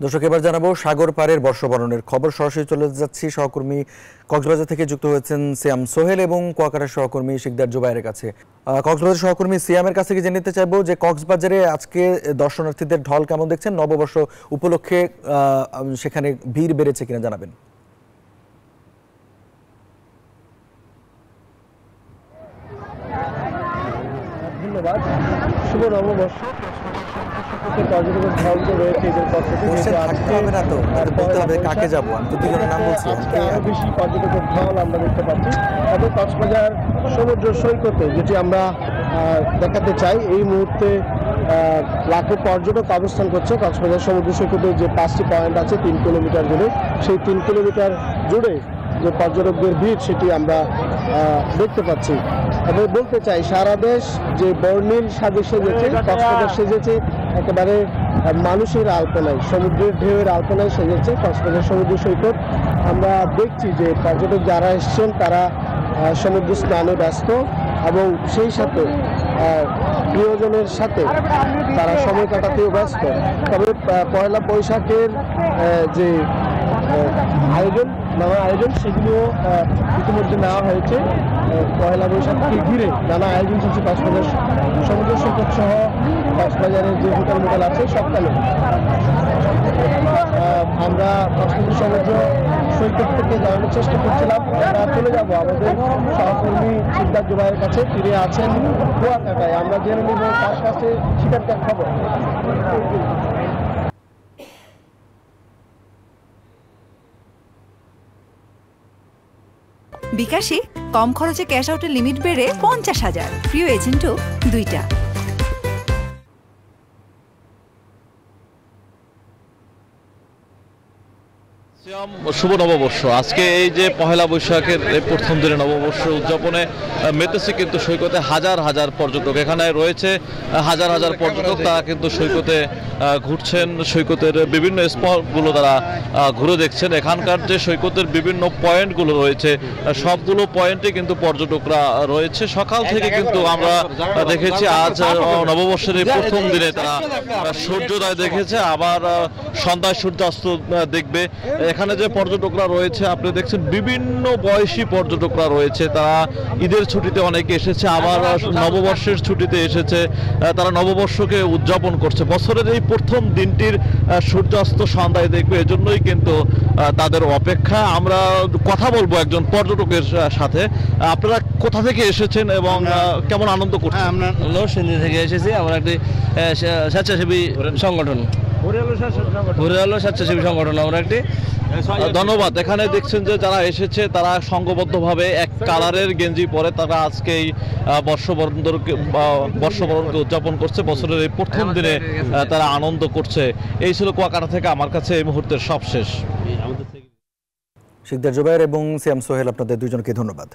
দর্শক, এবার জানাবো সাগর পাড়ের বর্ষবরণের খবর। সরাসরি চলে যাচ্ছি সহকর্মী কক্সবাজার থেকে যুক্ত হয়েছেন সিয়াম সোহেল এবং কুয়াকাটার সহকর্মী শিকদার জুবাইরের কাছে। কক্সবাজার সহকর্মী সিয়ামের কাছে কি জেনে নিতে চাইবো যে কক্সবাজারে আজকে দর্শনার্থীদের ঢল কেমন দেখছেন? নববর্ষ উপলক্ষে সেখানে ভিড় বেড়েছে কিনা জানাবেন। ধন্যবাদ। শুভ নববর্ষ। পর্যটকের ঢল তো রয়েছে এদের পক্ষ থেকে। আরো বেশি পর্যটকের ঢল আমরা দেখতে পাচ্ছি। তবে কক্সবাজার সমুদ্র সৈকতে যেটি আমরা দেখাতে চাই, এই মুহূর্তে লাখো পর্যটক অবস্থান করছে কক্সবাজার সমুদ্র সৈকতে। যে 5টি পয়েন্ট আছে 3 কিলোমিটার জুড়ে, সেই 3 কিলোমিটার জুড়ে যে পর্যটকদের ভিড় সেটি আমরা দেখতে পাচ্ছি। তবে বলতে চাই, সারা দেশ যে বর্ণিল সাজে সেজেছে, কক্সবাজার সেজেছে একেবারে মানুষের আলপনায়, সমুদ্রের ঢেউয়ের আলপনায় সেজেছে কক্সবাজার সমুদ্র সৈকত। আমরা দেখছি যে পর্যটক যারা এসছেন তারা সমুদ্র স্নানে ব্যস্ত এবং সেই সাথে প্রিয়জনের সাথে তারা সময় কাটাতেও ব্যস্ত। তবে পয়লা বৈশাখের যে নানা আয়োজন সেগুলিও ইতিমধ্যে নেওয়া হয়েছে। পয়লা বৈশাখকে ঘিরে নানা আয়োজন চলছে কক্সবাজার সমুদ্র সৈকত সহ কক্সবাজারের যে হোটেল মোটেল আছে সবখানে। আমরা কক্সবাজার সমুদ্র সৈকত থেকে জানানোর চেষ্টা করছিলাম। আমরা চলে যাব আমাদের সহকর্মী শিকদার জুবাইরের কাছে, ফিরে আছেন কুয়াকাটায়। আমরা জেনে নিব তার কাছে সেখানকার খবর। বিকাশে কম খরচে ক্যাশ আউটের লিমিট বেড়ে 50,000, প্রিয় এজেন্টও 2টা। শুভ নববর্ষ। আজকে এই যে পহেলা বৈশাখের এই প্রথম দিনে নববর্ষ উদযাপনে মেতেছে কিন্তু সৈকতে হাজার হাজার পর্যটক। এখানে রয়েছে হাজার হাজার পর্যটক, তারা কিন্তু সৈকতে ঘুরছেন, সৈকতের বিভিন্ন স্পটগুলো তারা ঘুরে দেখছেন। এখানকার যে সৈকতের বিভিন্ন পয়েন্টগুলো রয়েছে সবগুলো পয়েন্টে কিন্তু পর্যটকরা রয়েছে। সকাল থেকে কিন্তু আমরা দেখেছি আজ নববর্ষের এই প্রথম দিনে তারা সূর্যোদয় দেখেছে, আবার সন্ধ্যায় সূর্যাস্ত দেখবে। এখানে যে পর্যটকরা রয়েছে আপনি দেখছেন বিভিন্ন বয়সী পর্যটকরা রয়েছে। তারা ঈদের ছুটিতে অনেকে এসেছে, আবার নববর্ষের ছুটিতে এসেছে। তারা নববর্ষকে উদযাপন করছে। বছরের এই প্রথম দিনটির সূর্যাস্ত সন্ধ্যায় দেখবে, এজন্যই কিন্তু তাদের অপেক্ষা। আমরা কথা বলবো একজন পর্যটকের সাথে। আপনারা কোথা থেকে এসেছেন এবং কেমন আনন্দ করছেন? আমরা নরসিংদী থেকে এসেছি। আমরা একটি স্বেচ্ছাসেবী সংগঠন, স্বেচ্ছাসেবী সংগঠন আমরা একটি। ধন্যবাদ। এখানে দেখছেন যে যারা এসেছে তারা সংঘবদ্ধভাবে এক কালারের গেঞ্জি পরে তারা আজকে এই বর্ষবরণকে উদযাপন করছে। বছরের এই প্রথম দিনে তারা আনন্দ করছে। এই ছিল কুয়াকাটা থেকে আমার কাছে এই মুহূর্তের সবশেষ। শিকদার জুবাইর এবং সিয়াম সোহেল, আপনাদের দুজনকে ধন্যবাদ।